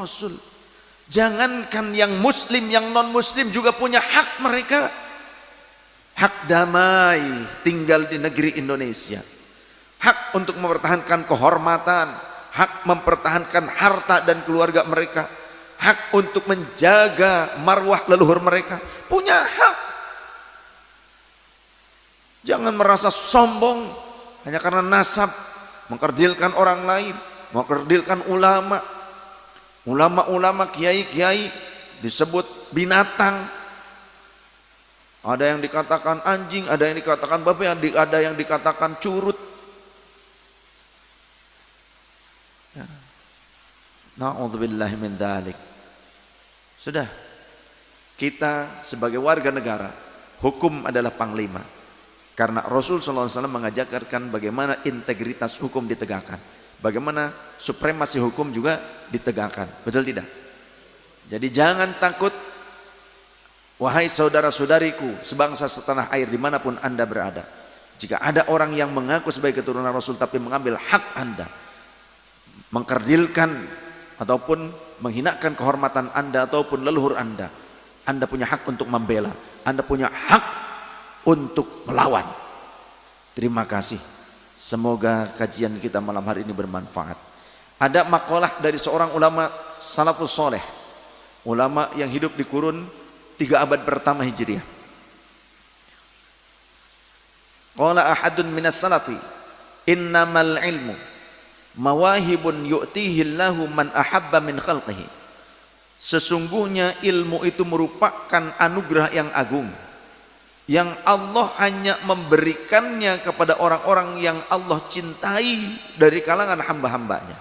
Rasul. Jangankan yang muslim, yang non muslim juga punya hak mereka. Hak damai tinggal di negeri Indonesia. Hak untuk mempertahankan kehormatan, hak mempertahankan harta dan keluarga mereka, hak untuk menjaga marwah leluhur mereka, punya hak. Jangan merasa sombong hanya karena nasab, mengkerdilkan orang lain, mengkerdilkan ulama. Ulama-ulama, kiai-kiai disebut binatang. Ada yang dikatakan anjing, ada yang dikatakan babi, ada yang dikatakan curut. Na'udzubillahi min dzalik. Sudah, kita sebagai warga negara, hukum adalah panglima. Karena Rasul SAW mengajarkan bagaimana integritas hukum ditegakkan, bagaimana supremasi hukum juga ditegakkan. Betul tidak? Jadi jangan takut, wahai saudara-saudariku sebangsa setanah air dimanapun anda berada. Jika ada orang yang mengaku sebagai keturunan Rasul tapi mengambil hak anda, mengkerdilkan ataupun menghinakan kehormatan anda ataupun leluhur anda punya hak untuk membela, anda punya hak untuk melawan. Terima kasih. Semoga kajian kita malam hari ini bermanfaat. Ada makalah dari seorang ulama salafus soleh, ulama yang hidup di kurun 3 abad pertama Hijriah. Qala ahadun minas salafi, innamal ilmu mawahibun yu'tihi Allahu man ahabba min khalqihi. Sesungguhnya ilmu itu merupakan anugerah yang agung yang Allah hanya memberikannya kepada orang-orang yang Allah cintai dari kalangan hamba-hambanya.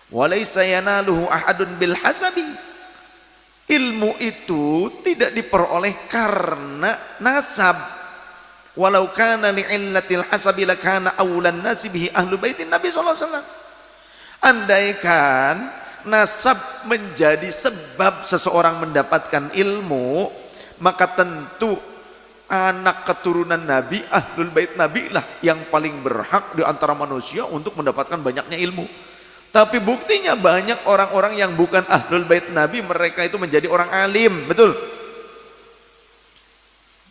Walaysa yanaluhu ahadun bil hasabi. Ilmu itu tidak diperoleh karena nasab. Walau kana li'illatil hasabi lakana awlan nasi bihi ahlu baitin Nabi SAW. Andaikan nasab menjadi sebab seseorang mendapatkan ilmu, maka tentu anak keturunan Nabi, ahlul bait Nabi lah yang paling berhak di antara manusia untuk mendapatkan banyaknya ilmu. Tapi buktinya banyak orang-orang yang bukan ahlul bait Nabi, mereka itu menjadi orang alim, betul?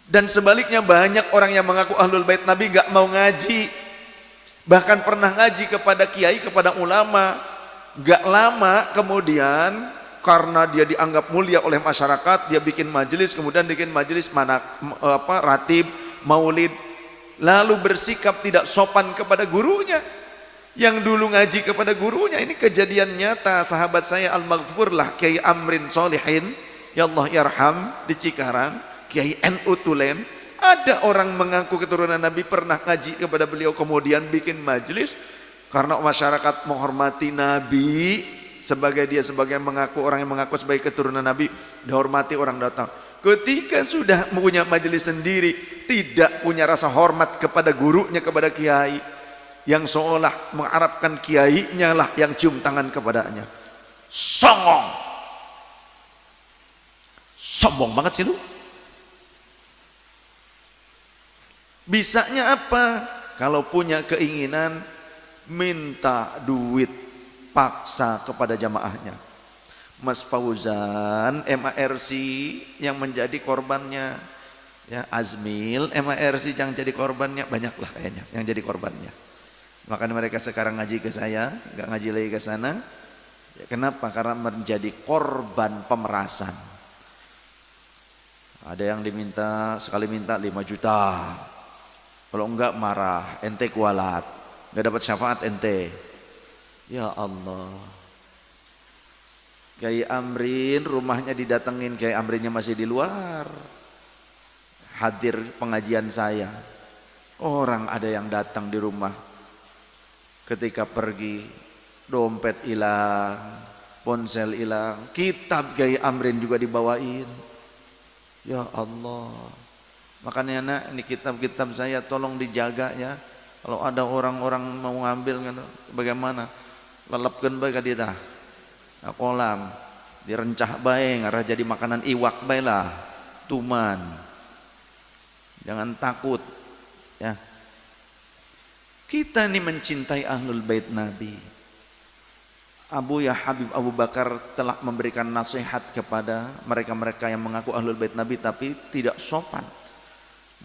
Dan sebaliknya banyak orang yang mengaku ahlul bait Nabi gak mau ngaji, bahkan pernah ngaji kepada kiai, kepada ulama, gak lama kemudian karena dia dianggap mulia oleh masyarakat, dia bikin majelis, kemudian bikin majelis ratib, maulid, lalu bersikap tidak sopan kepada gurunya yang dulu ngaji kepada gurunya. Ini kejadian nyata. Sahabat saya al-maghfur lah, Kiai Amrin Solihin, ya Allah yarham, di Cikarang, Kiai NU Tulen. Ada orang mengaku keturunan Nabi, pernah ngaji kepada beliau, kemudian bikin majelis karena masyarakat menghormati Nabi, sebagai orang yang mengaku sebagai keturunan Nabi, dihormati orang datang. Ketika sudah punya majelis sendiri, tidak punya rasa hormat kepada gurunya, kepada kiai, yang seolah mengharapkan kiainya lah yang cium tangan kepadanya. Sombong banget sih lu. Bisanya apa? Kalau punya keinginan, minta duit paksa kepada jamaahnya. Mas Fauzan MARC yang menjadi korbannya, ya Azmil MARC yang jadi korbannya, banyaklah kayaknya yang jadi korbannya. Makanya mereka sekarang ngaji ke saya, nggak ngaji lagi ke sana. Ya, kenapa? Karena menjadi korban pemerasan. Ada yang sekali minta 5 juta, kalau enggak marah, ente kualat, nggak dapat syafaat ente. Ya Allah, Kiai Amrin rumahnya didatengin, Kiai Amrinnya masih di luar, hadir pengajian saya. Orang ada yang datang di rumah, ketika pergi dompet hilang, ponsel hilang, kitab Kiai Amrin juga dibawain. Ya Allah, makanya nak, ini kitab-kitab saya tolong dijaga ya. Kalau ada orang-orang mau ngambil, bagaimana? Lelapkan bae ka dia tah. Kolam direncah bae ngarah jadi makanan iwak bae lah. Tuman. Jangan takut ya. Kita ini mencintai ahlul bait Nabi. Habib Abu Bakar telah memberikan nasihat kepada mereka-mereka yang mengaku ahlul bait Nabi tapi tidak sopan,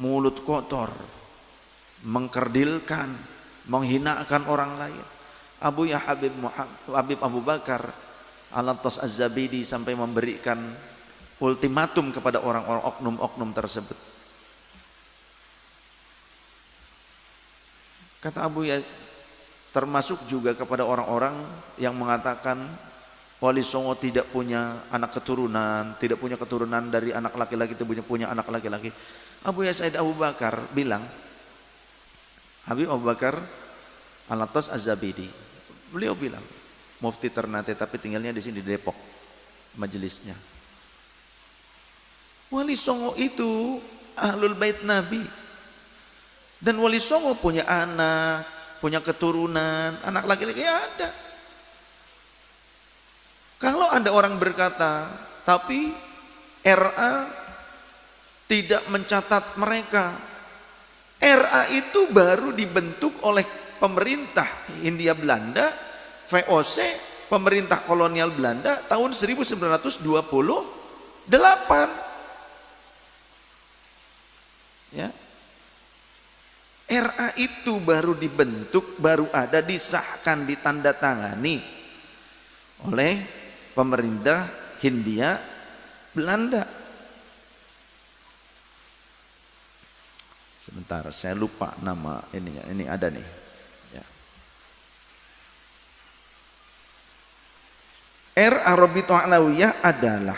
mulut kotor, mengkerdilkan, menghinakan orang lain. Habib Abu Bakar Al-Attas Az-Zabidi sampai memberikan ultimatum kepada orang-orang oknum-oknum tersebut. Kata Abu Yazid, termasuk juga kepada orang-orang yang mengatakan Wali Songo tidak punya anak keturunan, tidak punya keturunan dari anak laki-laki, tidak punya anak laki-laki. Abu Yazid Abu Bakar bilang, Habib Abu Bakar Al-Attas Az-Zabidi, beliau bilang, mufti Ternate tapi tinggalnya di sini di Depok, majelisnya. Wali Songo itu ahlul bait Nabi. Dan Wali Songo punya anak, punya keturunan, anak laki-laki ada. Kalau ada orang berkata, tapi RA tidak mencatat mereka. RA itu baru dibentuk oleh pemerintah Hindia Belanda, VOC, pemerintah kolonial Belanda tahun 1928. Ya. RA itu baru dibentuk, baru ada, disahkan, ditandatangani oleh pemerintah Hindia Belanda. Sebentar, saya lupa nama ini ada nih. Ya. RA Rabithah Alawiyah adalah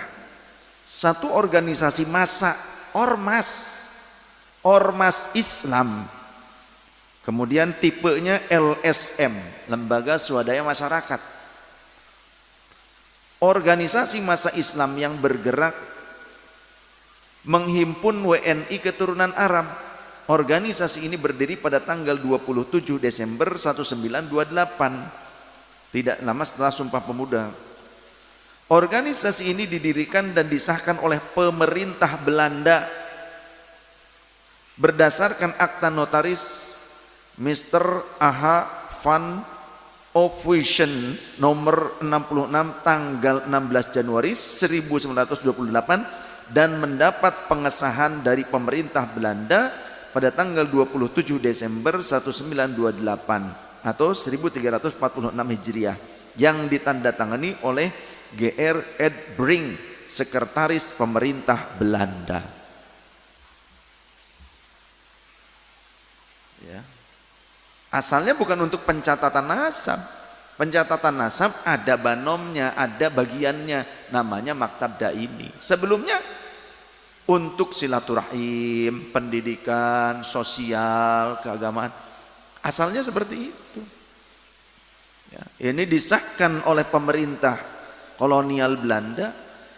satu organisasi massa, ormas Islam. Kemudian tipenya LSM, Lembaga Swadaya Masyarakat. Organisasi massa Islam yang bergerak menghimpun WNI keturunan Arab. Organisasi ini berdiri pada tanggal 27 Desember 1928, tidak lama setelah Sumpah Pemuda. Organisasi ini didirikan dan disahkan oleh pemerintah Belanda berdasarkan akta notaris Mr. A.H. van Ophuijsen nomor 66 tanggal 16 Januari 1928 dan mendapat pengesahan dari pemerintah Belanda pada tanggal 27 Desember 1928 atau 1346 Hijriah yang ditandatangani oleh G.R. Ed Brink, sekretaris pemerintah Belanda. Ya. Asalnya bukan untuk pencatatan nasab. Pencatatan nasab ada banomnya, ada bagiannya, namanya Maktab Daimi. Sebelumnya untuk silaturahim, pendidikan, sosial, keagamaan. Asalnya seperti itu. Ya, ini disahkan oleh pemerintah kolonial Belanda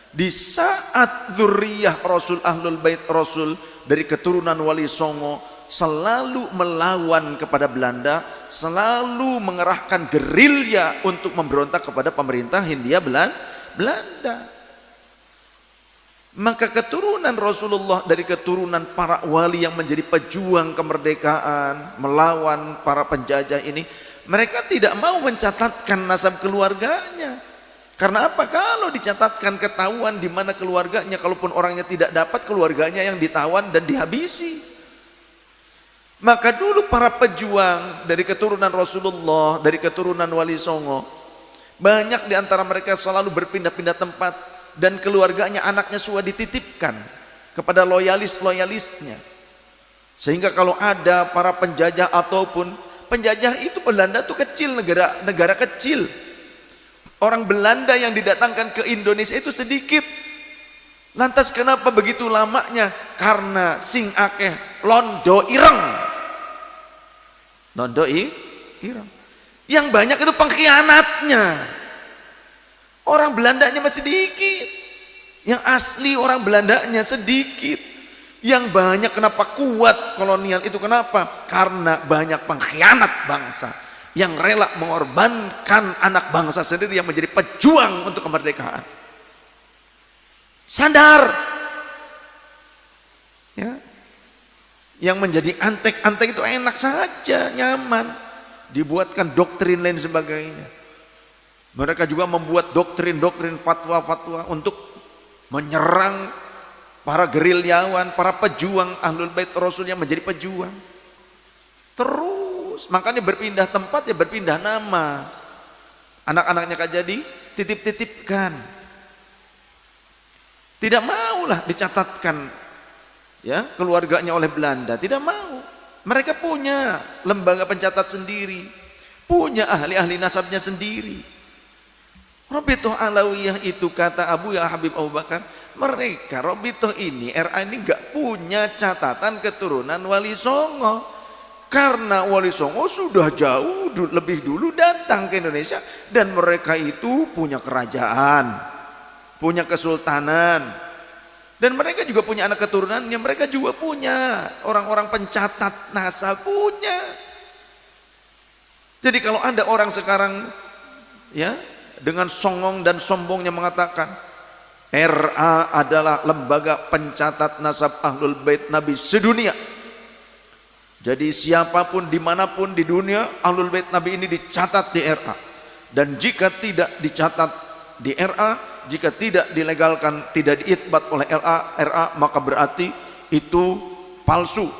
di saat zuriyah Rasul Ahlul Bait Rasul dari keturunan Wali Songo selalu melawan kepada Belanda, selalu mengerahkan gerilya untuk memberontak kepada pemerintah Hindia Belanda. Maka keturunan Rasulullah dari keturunan para wali yang menjadi pejuang kemerdekaan, melawan para penjajah ini, mereka tidak mau mencatatkan nasab keluarganya. Karena apa? Kalau dicatatkan ketahuan di mana keluarganya, kalaupun orangnya tidak dapat, keluarganya yang ditawan dan dihabisi. Maka dulu para pejuang dari keturunan Rasulullah, dari keturunan Wali Songo, banyak di antara mereka selalu berpindah-pindah tempat dan keluarganya, anaknya sudah dititipkan kepada loyalis-loyalisnya. Sehingga kalau ada para penjajah ataupun penjajah itu, Belanda itu kecil, negara kecil. Orang Belanda yang didatangkan ke Indonesia itu sedikit. Lantas kenapa begitu lamanya? Karena sing akeh londo ireng. Londo ireng. Yang banyak itu pengkhianatnya. Orang Belandanya masih sedikit. Yang asli orang Belandanya sedikit. Yang banyak kenapa kuat kolonial itu, kenapa? Karena banyak pengkhianat bangsa yang rela mengorbankan anak bangsa sendiri yang menjadi pejuang untuk kemerdekaan. Sadar ya, yang menjadi antek-antek itu enak saja, nyaman, dibuatkan doktrin lain sebagainya. Mereka juga membuat doktrin-doktrin, fatwa-fatwa untuk menyerang para gerilyawan, para pejuang Ahlul Bait Rasul yang menjadi pejuang. Terus, makanya berpindah tempat ya berpindah nama. Anak-anaknya kan jadi titip-titipkan. Tidak maulah dicatatkan ya keluarganya oleh Belanda, tidak mau. Mereka punya lembaga pencatat sendiri, punya ahli-ahli nasabnya sendiri. Rabithah Alawiyah itu kata Abu Ya Habib Abu Bakar, mereka Rabithah ini, RA ini enggak punya catatan keturunan Wali Songo. Karena Wali Songo sudah jauh lebih dulu datang ke Indonesia dan mereka itu punya kerajaan, punya kesultanan, dan mereka juga punya anak keturunannya, mereka juga punya orang-orang pencatat nasab punya. Jadi kalau ada orang sekarang ya dengan songong dan sombongnya mengatakan RA adalah lembaga pencatat nasab Ahlul Bait Nabi sedunia, jadi siapapun dimanapun di dunia Ahlul Bait Nabi ini dicatat di RA, dan jika tidak dicatat di RA, jika tidak dilegalkan, tidak diithbat oleh RA, maka berarti itu palsu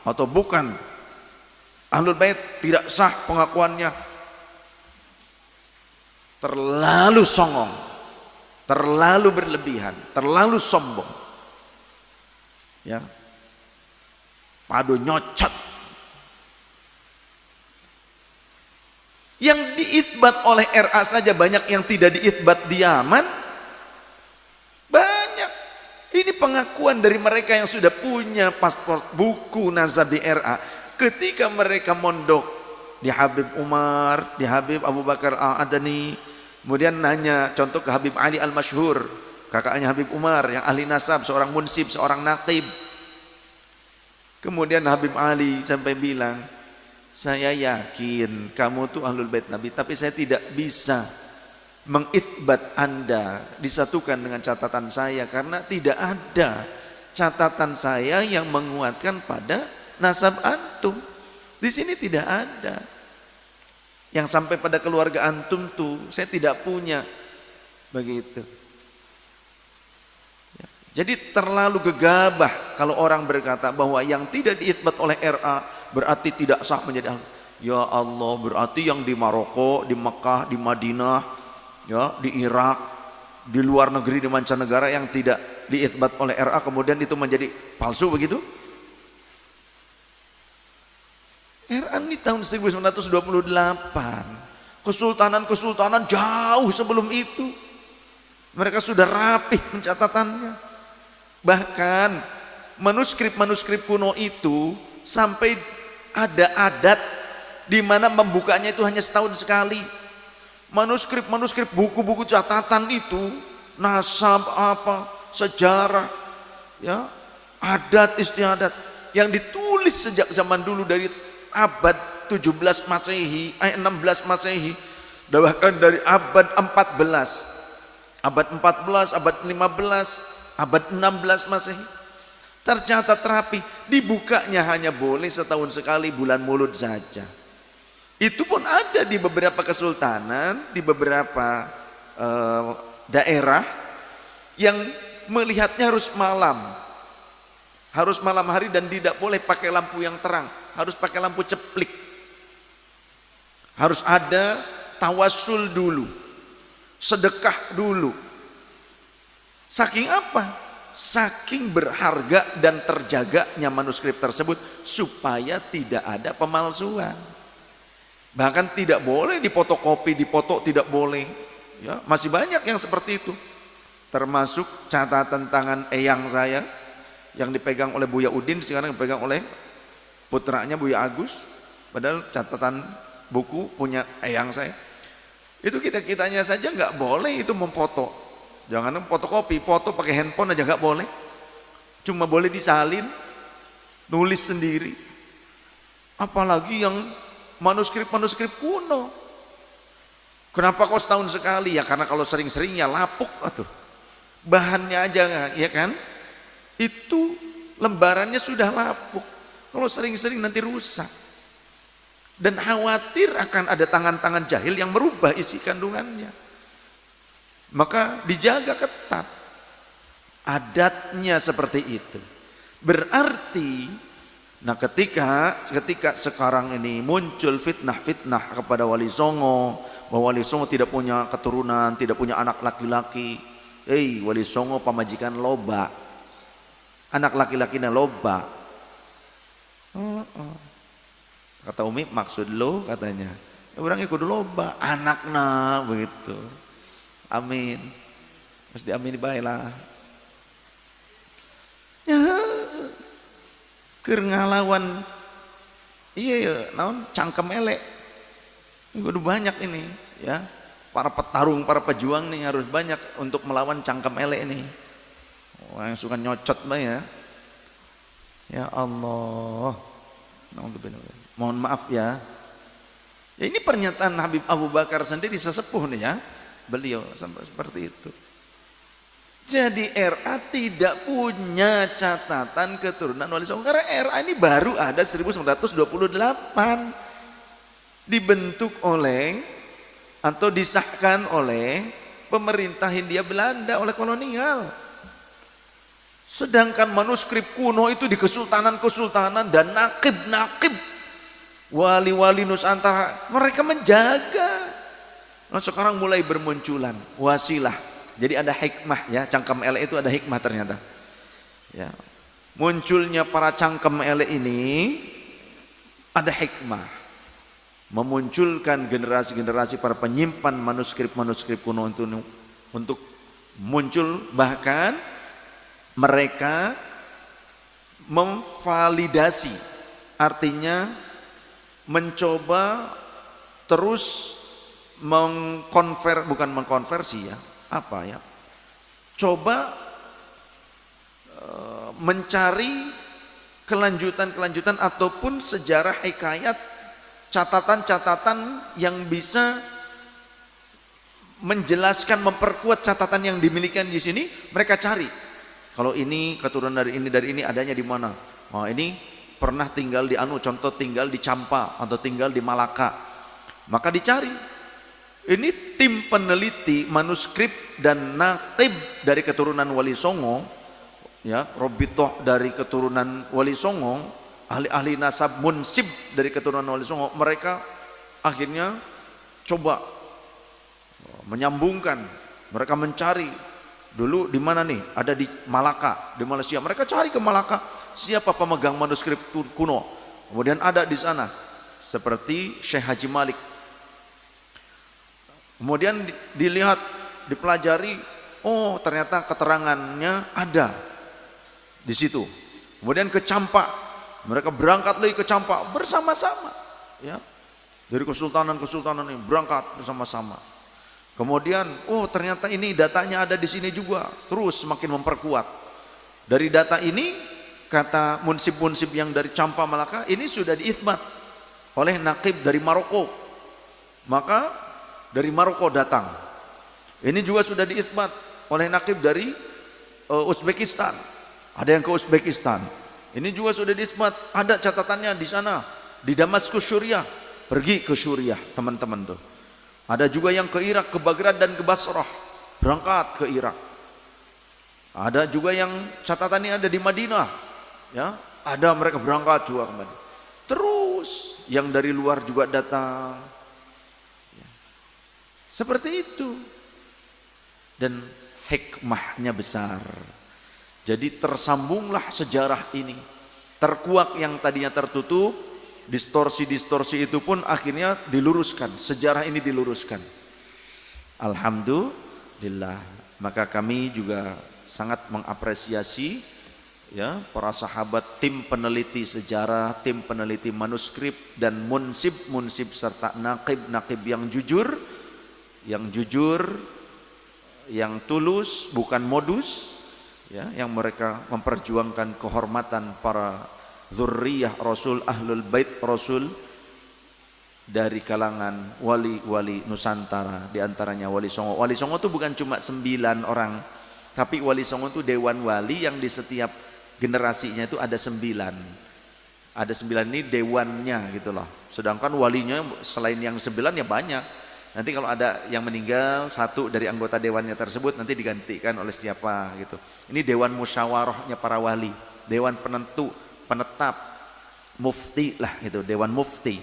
atau bukan Ahlul Bait, tidak sah pengakuannya. Terlalu songong, terlalu berlebihan, terlalu sombong ya, padu nyocot. Yang diithbat oleh RA saja banyak yang tidak diithbat di Yaman, banyak. Ini pengakuan dari mereka yang sudah punya paspor buku nasab di RA ketika mereka mondok di Habib Umar, di Habib Abu Bakar Al-Adani, kemudian nanya contoh ke Habib Ali Al-Masyhur, kakaknya Habib Umar yang ahli nasab, seorang munsib, seorang naqib. Kemudian Habib Ali sampai bilang, saya yakin kamu tuh Ahlul Bait Nabi, tapi saya tidak bisa mengithbat Anda disatukan dengan catatan saya karena tidak ada catatan saya yang menguatkan pada nasab antum. Di sini tidak ada. Yang sampai pada keluarga antum tuh saya tidak punya. Begitu. Jadi terlalu gegabah kalau orang berkata bahwa yang tidak diithbat oleh RA berarti tidak sah menjadi ahli. Ya Allah, berarti yang di Maroko, di Mekah, di Madinah, ya, di Irak, di luar negeri, di mancanegara yang tidak diithbat oleh RA kemudian itu menjadi palsu begitu? RA ini tahun 1928. Kesultanan-kesultanan jauh sebelum itu. Mereka sudah rapih pencatatannya. Bahkan manuskrip-manuskrip kuno itu sampai ada adat di mana membukanya itu hanya setahun sekali. Manuskrip-manuskrip buku-buku catatan itu nasab apa, sejarah, ya, adat istiadat yang ditulis sejak zaman dulu dari abad 17 Masehi, 16 Masehi, bahkan dari abad 14, abad 14, abad 15, abad 16 Masehi tercatat rapi. Dibukanya hanya boleh setahun sekali, bulan Maulud saja. Itu pun ada di beberapa kesultanan, di beberapa daerah yang melihatnya harus malam hari dan tidak boleh pakai lampu yang terang, harus pakai lampu ceplik. Harus ada tawassul dulu, sedekah dulu. Saking apa? Saking berharga dan terjaganya manuskrip tersebut supaya tidak ada pemalsuan. Bahkan tidak boleh difotokopi, dipoto tidak boleh. Ya, masih banyak yang seperti itu. Termasuk catatan tangan eyang saya yang dipegang oleh Buya Udin, sekarang dipegang oleh putranya Buya Agus. Padahal catatan buku punya eyang saya. Itu kita-kitanya saja nggak boleh itu memfoto. Jangan fotokopi, foto pakai handphone aja nggak boleh. Cuma boleh disalin, nulis sendiri. Apalagi yang manuskrip-manuskrip kuno. Kenapa kok setahun sekali? Ya karena kalau sering-sering ya lapuk atuh. Bahannya aja ya kan? Itu lembarannya sudah lapuk. Kalau sering-sering nanti rusak. Dan khawatir akan ada tangan-tangan jahil yang merubah isi kandungannya. Maka dijaga ketat. Adatnya seperti itu. Berarti, nah ketika sekarang ini muncul fitnah-fitnah kepada Wali Songo, bahwa Wali Songo tidak punya keturunan, tidak punya anak laki-laki. Wali Songo pamajikan loba, anak laki-lakinya loba. Kata Umi, maksud lo katanya, orang ikut loba, anakna begitu. Amin. Mesti amin baiklah. Ya, keur ngalawan iya naon cangkem elek. Udah banyak ini ya. Para petarung, para pejuang nih harus banyak untuk melawan cangkem elek ini. Orang yang suka nyocot mah ya. Ya Allah. Mohon maaf ya. Ya ini pernyataan Habib Abu Bakar sendiri sesepuh nih ya. Beliau sampai seperti itu. Jadi RA tidak punya catatan keturunan Wali Songo karena RA ini baru ada 1928 dibentuk oleh atau disahkan oleh pemerintah Hindia Belanda, oleh kolonial. Sedangkan manuskrip kuno itu di kesultanan-kesultanan dan nakib-nakib wali-wali Nusantara mereka menjaga. Nah sekarang mulai bermunculan wasilah. Jadi ada hikmah ya, cangkem elek itu ada hikmah ternyata. Ya. Munculnya para cangkem elek ini ada hikmah. Memunculkan generasi-generasi para penyimpan manuskrip-manuskrip kuno untuk muncul, bahkan mereka memvalidasi, artinya mencoba terus bukan mengkonversi ya, apa ya, coba mencari kelanjutan-kelanjutan ataupun sejarah hikayat, catatan-catatan yang bisa menjelaskan, memperkuat catatan yang dimiliki di sini. Mereka cari, kalau ini keturunan dari ini adanya di mana? Oh ini pernah tinggal di contoh tinggal di Campa atau tinggal di Malaka. Maka dicari. Ini tim peneliti manuskrip dan naktib dari keturunan Wali Songo, ya, Robitoh dari keturunan Wali Songo, ahli-ahli nasab munsib dari keturunan Wali Songo. Mereka akhirnya coba menyambungkan, mereka mencari dulu di mana nih, ada di Malaka, di Malaysia. Mereka cari ke Malaka, siapa pemegang manuskrip kuno. Kemudian ada di sana seperti Syekh Haji Malik. Kemudian dilihat, dipelajari, oh ternyata keterangannya ada di situ. Kemudian ke Campa, mereka berangkat lagi ke Campa bersama-sama, ya, dari kesultanan-kesultanan ini berangkat bersama-sama. Kemudian, oh ternyata ini datanya ada di sini juga, terus semakin memperkuat. Dari data ini, kata munsib-munsib yang dari Campa Malaka, ini sudah diithbat oleh nakib dari Maroko. Maka dari Maroko datang. Ini juga sudah diithbat oleh nakib dari Uzbekistan. Ada yang ke Uzbekistan. Ini juga sudah diithbat, ada catatannya di sana, di Damaskus Suriah. Pergi ke Suriah, teman-teman tuh. Ada juga yang ke Irak, ke Baghdad dan ke Basrah. Berangkat ke Irak. Ada juga yang catatannya ada di Madinah. Ya, ada mereka berangkat juga ke Madinah. Terus yang dari luar juga datang. Seperti itu. Dan hikmahnya besar. Jadi tersambunglah sejarah ini. Terkuak yang tadinya tertutup, distorsi-distorsi itu pun akhirnya diluruskan. Sejarah ini diluruskan. Alhamdulillah. Maka kami juga sangat mengapresiasi ya para sahabat, tim peneliti sejarah, tim peneliti manuskrip dan munsib serta nakib yang jujur, yang tulus, bukan modus, ya, yang mereka memperjuangkan kehormatan para dzurriyyah Rasul, ahlul bait Rasul dari kalangan wali-wali Nusantara, diantaranya Wali Songo. Wali Songo itu bukan cuma 9 orang, tapi Wali Songo itu dewan wali yang di setiap generasinya itu ada 9. Ada 9 ini dewannya gitu loh. Sedangkan walinya selain yang 9 ya banyak. Nanti kalau ada yang meninggal, satu dari anggota dewannya tersebut nanti digantikan oleh siapa gitu. Ini dewan musyawarahnya para wali, dewan penentu, penetap, mufti lah gitu, dewan mufti.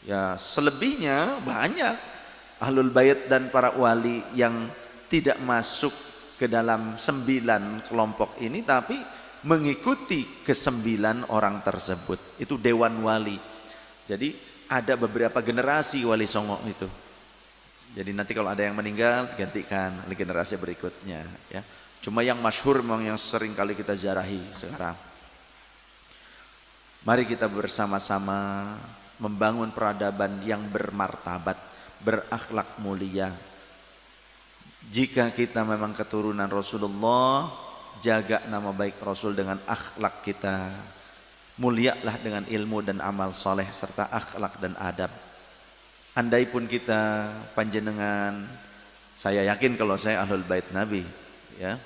Ya selebihnya banyak ahlul bait dan para wali yang tidak masuk ke dalam 9 kelompok ini, tapi mengikuti ke-9 orang tersebut. Itu dewan wali. Jadi ada beberapa generasi wali songo itu. Jadi nanti kalau ada yang meninggal gantikan oleh generasi berikutnya ya. Cuma yang masyhur memang yang sering kali kita ziarahi sekarang. Mari kita bersama-sama membangun peradaban yang bermartabat, berakhlak mulia. Jika kita memang keturunan Rasulullah, jaga nama baik Rasul dengan akhlak kita. Mulialah dengan ilmu dan amal soleh serta akhlak dan adab. Andai pun kita panjenengan, saya yakin kalau saya ahlul bait Nabi ya.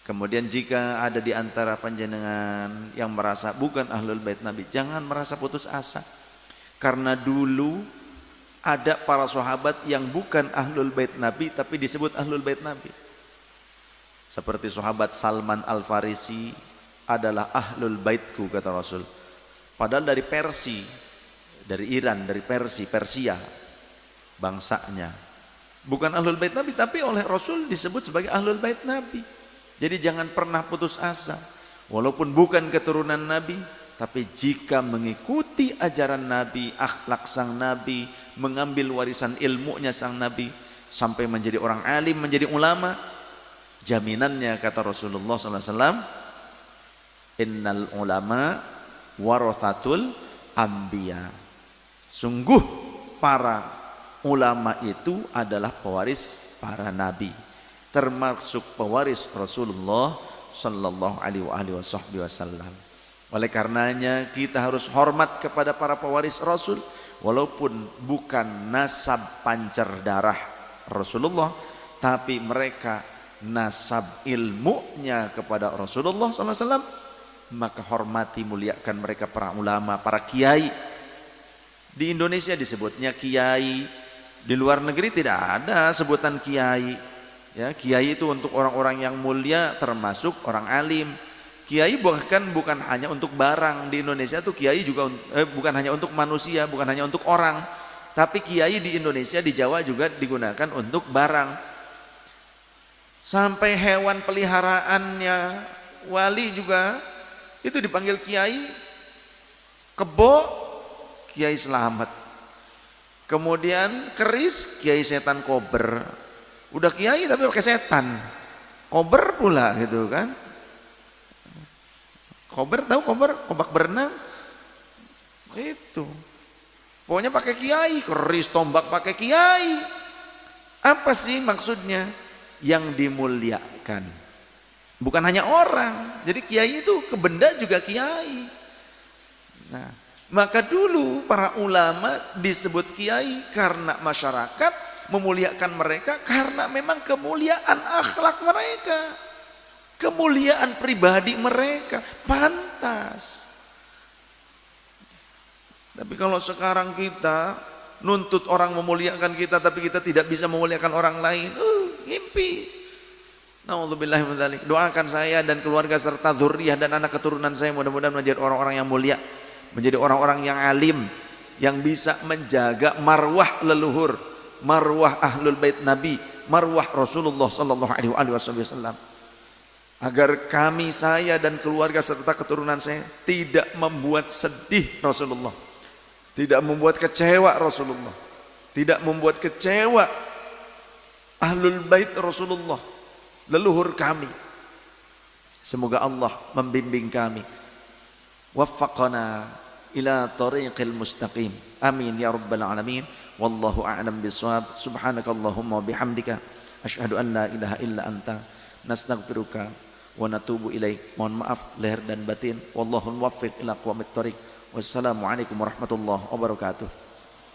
Kemudian jika ada di antara panjenengan yang merasa bukan ahlul bait Nabi, jangan merasa putus asa. Karena dulu ada para sahabat yang bukan ahlul bait Nabi tapi disebut ahlul bait Nabi. Seperti sahabat Salman Al-Farisi adalah ahlul baitku kata Rasul. Padahal dari dari Iran, dari Persia bangsanya. Bukan ahlul bait Nabi tapi oleh Rasul disebut sebagai ahlul bait Nabi. Jadi jangan pernah putus asa. Walaupun bukan keturunan Nabi, tapi jika mengikuti ajaran Nabi, akhlak sang Nabi, mengambil warisan ilmunya sang Nabi sampai menjadi orang alim, menjadi ulama, jaminannya kata Rasulullah SAW, innal ulama warathatul anbiya. Sungguh para ulama itu adalah pewaris para nabi, termasuk pewaris Rasulullah sallallahu alaihi wasallam. Oleh karenanya kita harus hormat kepada para pewaris Rasul, walaupun bukan nasab pancar darah Rasulullah, tapi mereka nasab ilmunya kepada Rasulullah sallallahu alaihi wasallam. Maka hormati, muliakan mereka para ulama, para kiai. Di Indonesia disebutnya kiai, di luar negeri tidak ada sebutan kiai. Ya, kiai itu untuk orang-orang yang mulia, termasuk orang alim. Kiai bahkan bukan hanya untuk barang. Di Indonesia tuh kiai juga bukan hanya untuk manusia, bukan hanya untuk orang. Tapi kiai di Indonesia, di Jawa juga digunakan untuk barang. Sampai hewan peliharaannya wali juga itu dipanggil kiai. Kebo, Kiai Selamat. Kemudian keris, Kiai Setan Kober. Udah kiai tapi pakai setan. Kober pula gitu kan. Kober, tahu kober? Kobak berenang. Itu. Pokoknya pakai kiai, keris tombak pakai kiai. Apa sih maksudnya? Yang dimuliakan. Bukan hanya orang. Jadi kiai itu ke benda juga kiai. Nah, maka dulu para ulama disebut kiai karena masyarakat memuliakan mereka karena memang kemuliaan akhlak mereka, kemuliaan pribadi mereka, pantas. Tapi kalau sekarang kita nuntut orang memuliakan kita tapi kita tidak bisa memuliakan orang lain, ngimpi. Nauzubillahi min dzalik. Doakan saya dan keluarga serta zuriyah dan anak keturunan saya mudah-mudahan menjadi orang-orang yang mulia, menjadi orang-orang yang alim, yang bisa menjaga marwah leluhur, marwah ahlul bait Nabi, marwah Rasulullah sallallahu alaihi wasallam. Agar kami, saya dan keluarga serta keturunan saya tidak membuat sedih Rasulullah, tidak membuat kecewa Rasulullah, tidak membuat kecewa ahlul bait Rasulullah, leluhur kami. Semoga Allah membimbing kami, waffaqana ila tariqil mustaqim. Amin ya rabbal alamin. Wallahu a'lam bishawab. Subhanakallahumma bihamdika asyhadu an la ilaha illa anta nastaghfiruka wa natubu ilaik. Mohon maaf lahir dan batin. Wallahu muwaffiq ila aqwamit thoriq. Wassalamualaikum warahmatullahi wabarakatuh.